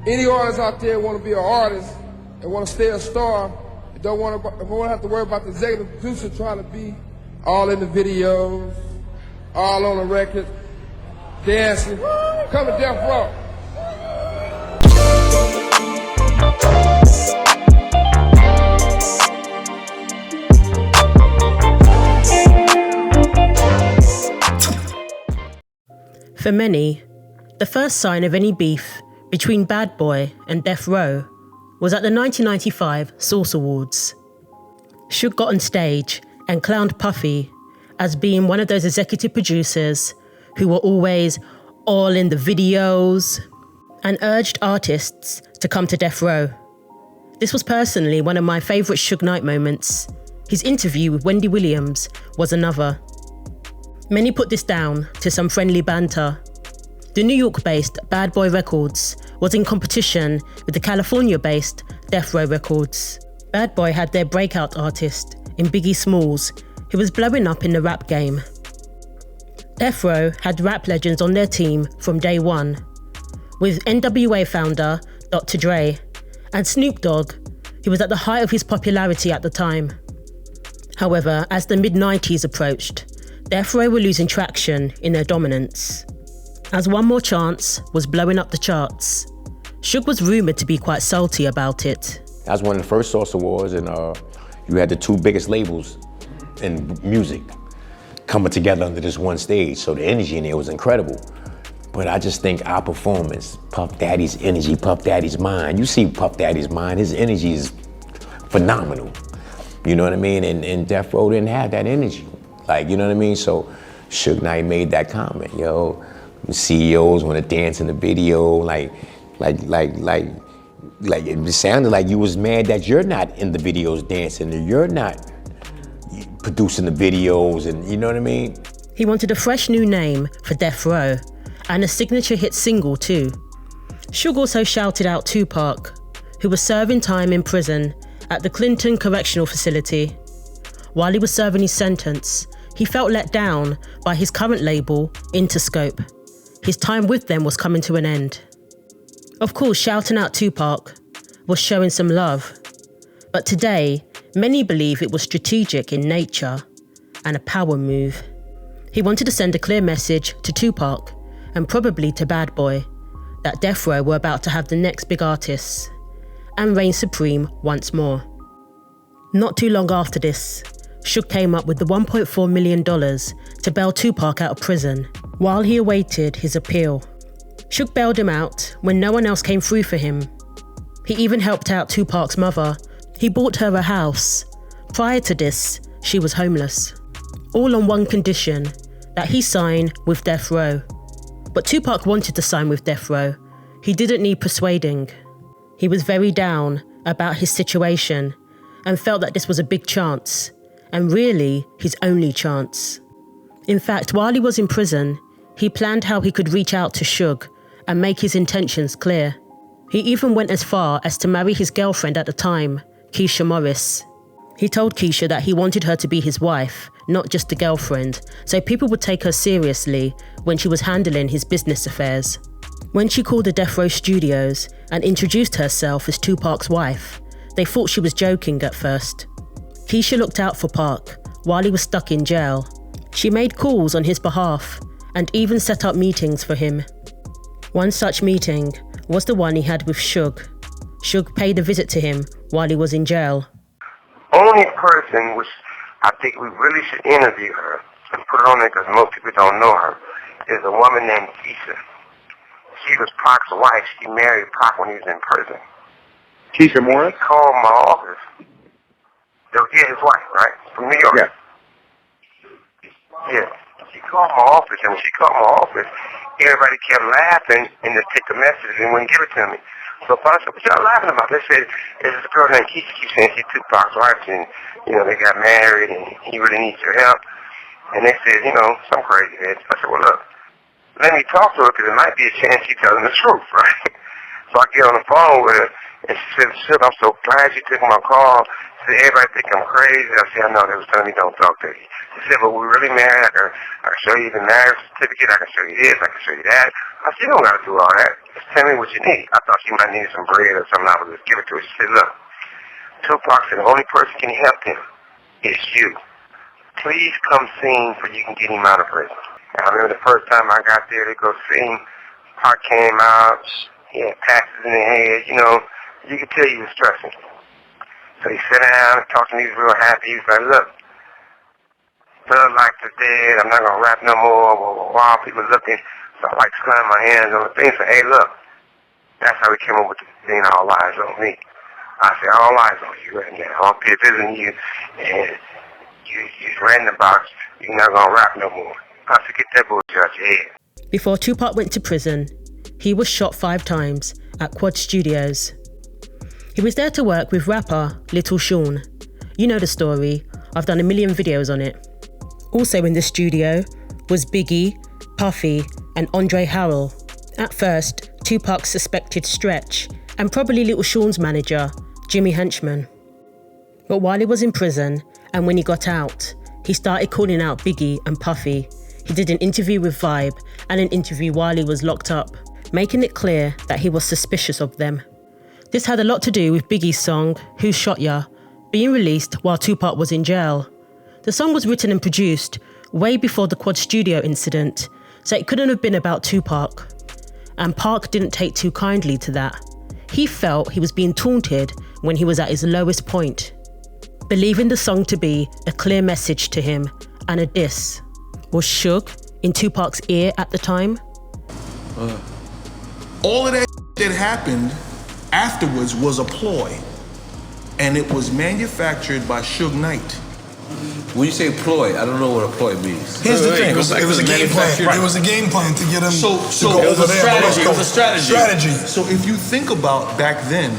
Any artists out there want to be an artist and want to stay a star, and don't want to have to worry about the executive producer trying to be all in the videos, all on the record, dancing, come to Death Row. For many, the first sign of any beef between Bad Boy and Death Row was at the 1995 Source Awards. Suge got on stage and clowned Puffy as being one of those executive producers who were always all in the videos and urged artists to come to Death Row. This was personally one of my favourite Suge Knight moments. His interview with Wendy Williams was another. Many put this down to some friendly banter. The New York-based Bad Boy Records was in competition with the California-based Death Row Records. Bad Boy had their breakout artist in Biggie Smalls, who was blowing up in the rap game. Death Row had rap legends on their team from day one, with NWA founder Dr. Dre and Snoop Dogg, who was at the height of his popularity at the time. However, as the mid-90s approached, Death Row were losing traction in their dominance. As One More Chance was blowing up the charts, Suge was rumoured to be quite salty about it. That was one of the first Source Awards, and you had the two biggest labels in music coming together under this one stage, so the energy in there was incredible. But I just think our performance, Puff Daddy's energy, Puff Daddy's mind, you see Puff Daddy's mind, his energy is phenomenal. You know what I mean? And Death Row didn't have that energy. Like, you know what I mean? So Suge Knight made that comment, yo. CEOs want to dance in the video, like it sounded like you was mad that you're not in the videos dancing, and you're not producing the videos, and you know what I mean? He wanted a fresh new name for Death Row, and a signature hit single too. Suge also shouted out Tupac, who was serving time in prison at the Clinton Correctional Facility. While he was serving his sentence, he felt let down by his current label, Interscope. His time with them was coming to an end. Of course, shouting out Tupac was showing some love, but today, many believe it was strategic in nature and a power move. He wanted to send a clear message to Tupac, and probably to Bad Boy, that Death Row were about to have the next big artists and reign supreme once more. Not too long after this, Suge came up with the $1.4 million to bail Tupac out of prison while he awaited his appeal. Suge bailed him out when no one else came through for him. He even helped out Tupac's mother. He bought her a house. Prior to this, she was homeless. All on one condition, that he sign with Death Row. But Tupac wanted to sign with Death Row. He didn't need persuading. He was very down about his situation and felt that this was a big chance, and really his only chance. In fact, while he was in prison, he planned how he could reach out to Suge and make his intentions clear. He even went as far as to marry his girlfriend at the time, Keisha Morris. He told Keisha that he wanted her to be his wife, not just a girlfriend, so people would take her seriously when she was handling his business affairs. When she called the Death Row Studios and introduced herself as Tupac's wife, they thought she was joking at first. Keisha looked out for Pac while he was stuck in jail. She made calls on his behalf and even set up meetings for him. One such meeting was the one he had with Suge. Suge paid a visit to him while he was in jail. Only person which I think we really should interview her and put her on there because most people don't know her is a woman named Keisha. She was Pac's wife. She married Pac when he was in prison. Keisha Morris? She called my office. Yeah, his wife, right? From New York. Yeah. Yeah. She called my office, and when she called my office, everybody kept laughing and just took the message and wouldn't give it to me. So I said, what y'all laughing about? They said, there's this girl named Keisha keeps saying she's Tupac's wife, and, you know, they got married, and he really needs your help. And they said, you know, some crazy head. I said, well, look, let me talk to her, because it might be a chance she's telling the truth, right? So I get on the phone with her, and she said, Suge, I'm so glad you took my call. said, everybody think I'm crazy. I said, I know, they was telling me don't talk to you. He said, but we're really married. I can show you the marriage certificate. I can show you this. I can show you that. I said, you don't got to do all that. Just tell me what you need. I thought she might need some bread or something. I would just give it to her. She said, look, Tupac said the only person can help him is you. Please come sing so you can get him out of prison. And I remember the first time I got there to go sing, Pac came out. He had patches in his head. You know, you could tell he was stressing. So he sat down and talked to me. He was real happy. He was like, look, Thug Life is dead. I'm not going to rap no more. While people looking. So I like slamming my hands on the thing and say, hey, look, that's how we came up with the thing, all eyes on me. I said, all eyes on you right now. All if it isn't you and you're ranting about you're not going to rap no more. I said, get that bullshit out your head. Before Tupac went to prison, he was shot 5 times at Quad Studios. He was there to work with rapper Little Sean. You know the story. I've done a million videos on it. Also in the studio was Biggie, Puffy, and Andre Harrell. At first, Tupac suspected Stretch and probably Little Sean's manager, Jimmy Henchman. But while he was in prison and when he got out, he started calling out Biggie and Puffy. He did an interview with Vibe and an interview while he was locked up, making it clear that he was suspicious of them. This had a lot to do with Biggie's song, Who Shot Ya?, being released while Tupac was in jail. The song was written and produced way before the Quad Studio incident, so it couldn't have been about Tupac. And Pac didn't take too kindly to that. He felt he was being taunted when he was at his lowest point, believing the song to be a clear message to him and a diss. Was Suge in Tupac's ear at the time? All of that that happened afterwards was a ploy, and it was manufactured by Suge Knight. When you say ploy, I don't know what a ploy means. Here's the thing. It was a game plan. Right. It was a game plan to get him to go it was over a there. strategy. It was a strategy. So if you think about back then,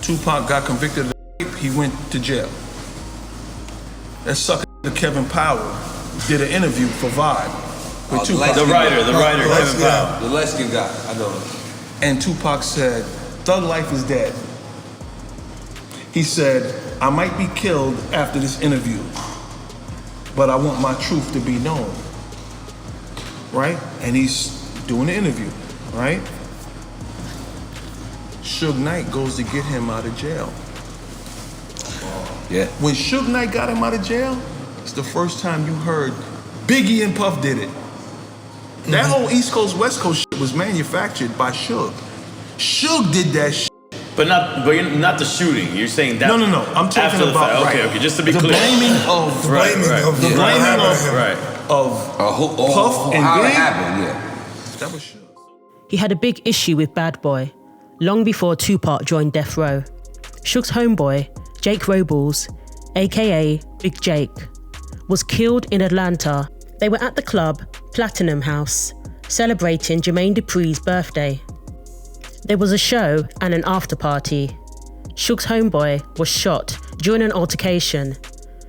Tupac got convicted of rape, he went to jail. That sucker Kevin Powell did an interview for Vibe with Tupac. The writer, Kevin Powell. The light-skinned guy, I know him. And Tupac said, Thug Life is dead. He said, I might be killed after this interview, but I want my truth to be known. Right? And he's doing the interview, right? Suge Knight goes to get him out of jail. Yeah. When Suge Knight got him out of jail, it's the first time you heard Biggie and Puff did it. That whole East Coast, West Coast shit was manufactured by Suge. Suge did that shit. But you're not the shooting. You're saying that. No. I'm talking about Okay. Just to be the clear. blaming of Puff and how Big. it happened. Yeah. That was Suge. He had a big issue with Bad Boy, long before Tupac joined Death Row. Suge's homeboy, Jake Robles, aka Big Jake, was killed in Atlanta. They were at the club Platinum House, celebrating Jermaine Dupri's birthday. There was a show and an after party. Suge's homeboy was shot during an altercation.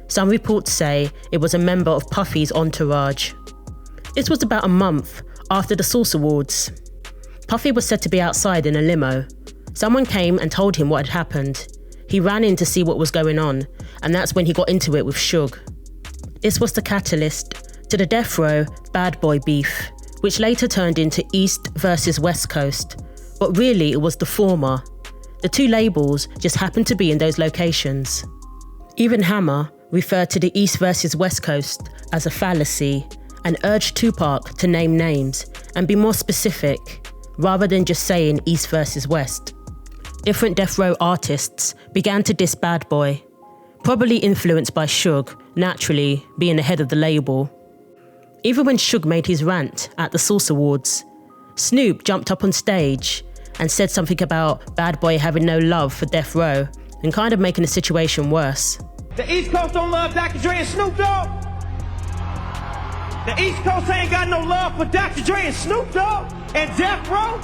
Some reports say it was a member of Puffy's entourage. This was about a month after the Source Awards. Puffy was said to be outside in a limo. Someone came and told him what had happened. He ran in to see what was going on, and that's when he got into it with Suge. This was the catalyst to the Death Row Bad Boy beef, which later turned into East versus West Coast. But really, it was the former. The two labels just happened to be in those locations. Even Hammer referred to the East versus West Coast as a fallacy and urged Tupac to name names and be more specific, rather than just saying East versus West. Different Death Row artists began to diss Bad Boy, probably influenced by Suge, naturally being the head of the label. Even when Suge made his rant at the Source Awards, Snoop jumped up on stage and said something about Bad Boy having no love for Death Row and kind of making the situation worse. The East Coast don't love Dr. Dre and Snoop Dogg. The East Coast ain't got no love for Dr. Dre and Snoop Dogg and Death Row.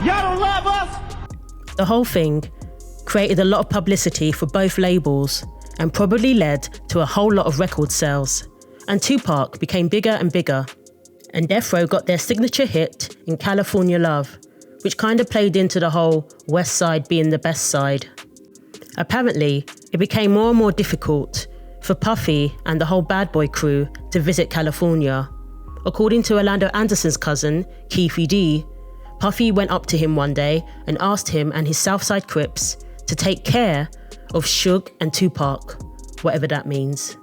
Y'all don't love us. The whole thing created a lot of publicity for both labels and probably led to a whole lot of record sales. And Tupac became bigger and bigger. And Death Row got their signature hit in California Love, which kind of played into the whole West Side being the best side. Apparently, it became more and more difficult for Puffy and the whole Bad Boy crew to visit California. According to Orlando Anderson's cousin, Keefe D, Puffy went up to him one day and asked him and his Southside Crips to take care of Suge and Tupac, whatever that means.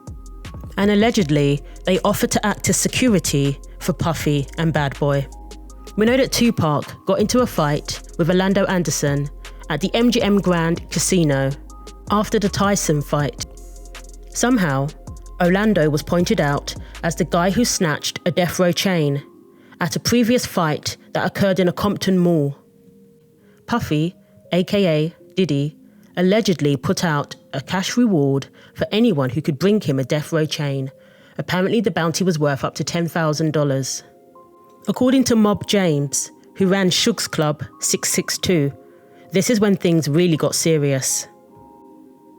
And allegedly, they offered to act as security for Puffy and Bad Boy. We know that Tupac got into a fight with Orlando Anderson at the MGM Grand Casino after the Tyson fight. Somehow, Orlando was pointed out as the guy who snatched a death row chain at a previous fight that occurred in a Compton mall. Puffy, aka Diddy, allegedly put out a cash reward for anyone who could bring him a death row chain. Apparently the bounty was worth up to $10,000. According to Mob James, who ran Suge's Club 662, this is when things really got serious.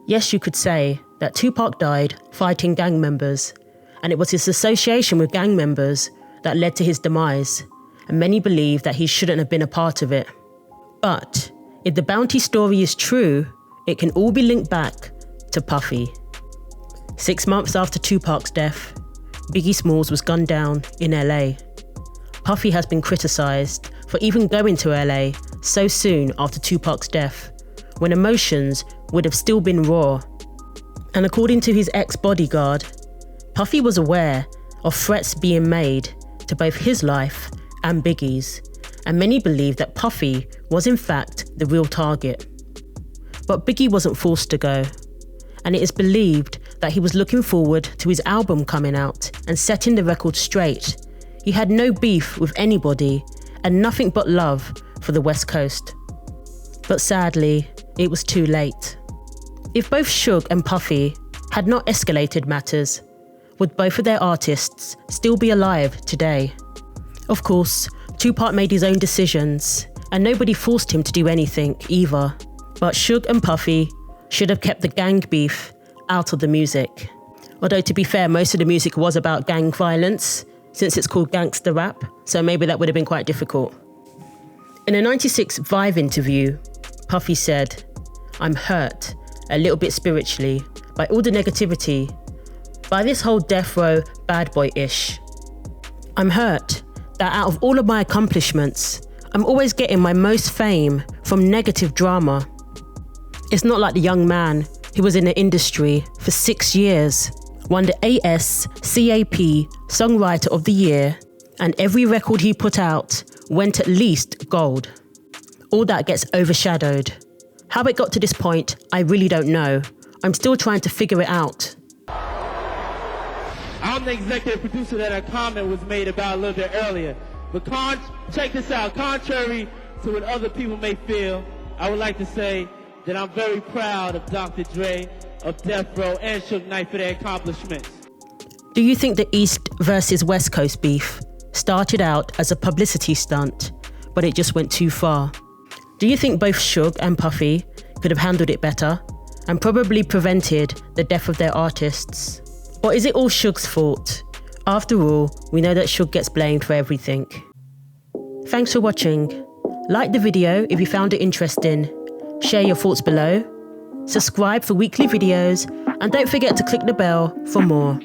Yes, you could say that Tupac died fighting gang members, and it was his association with gang members that led to his demise, and many believe that he shouldn't have been a part of it. But if the bounty story is true, it can all be linked back to Puffy. 6 months after Tupac's death, Biggie Smalls was gunned down in LA. Puffy has been criticised for even going to LA so soon after Tupac's death, when emotions would have still been raw. And according to his ex-bodyguard, Puffy was aware of threats being made to both his life and Biggie's, and many believe that Puffy was in fact the real target. But Biggie wasn't forced to go, and it is believed that he was looking forward to his album coming out and setting the record straight. He had no beef with anybody and nothing but love for the West Coast. But sadly, it was too late. If both Suge and Puffy had not escalated matters, would both of their artists still be alive today? Of course, Tupac made his own decisions, and nobody forced him to do anything either. But Suge and Puffy should have kept the gang beef out of the music. Although to be fair, most of the music was about gang violence, since it's called gangster rap, so maybe that would have been quite difficult. In a '96 Vive interview, Puffy said, "I'm hurt, a little bit spiritually, by all the negativity, by this whole death row bad boy-ish. I'm hurt that out of all of my accomplishments, I'm always getting my most fame from negative drama. It's not like the young man who was in the industry for 6 years, won the ASCAP Songwriter of the Year, and every record he put out went at least gold. All that gets overshadowed. How it got to this point, I really don't know. I'm still trying to figure it out." I'm the executive producer that a comment was made about a little bit earlier. But check this out. Contrary to what other people may feel, I would like to say that I'm very proud of Dr. Dre, of Death Row, and Suge Knight for their accomplishments. Do you think the East versus West Coast beef started out as a publicity stunt, but it just went too far? Do you think both Suge and Puffy could have handled it better and probably prevented the death of their artists? Or is it all Suge's fault? After all, we know that Suge gets blamed for everything. Thanks for watching. Like the video if you found it interesting. Share your thoughts below. Subscribe for weekly videos, and don't forget to click the bell for more.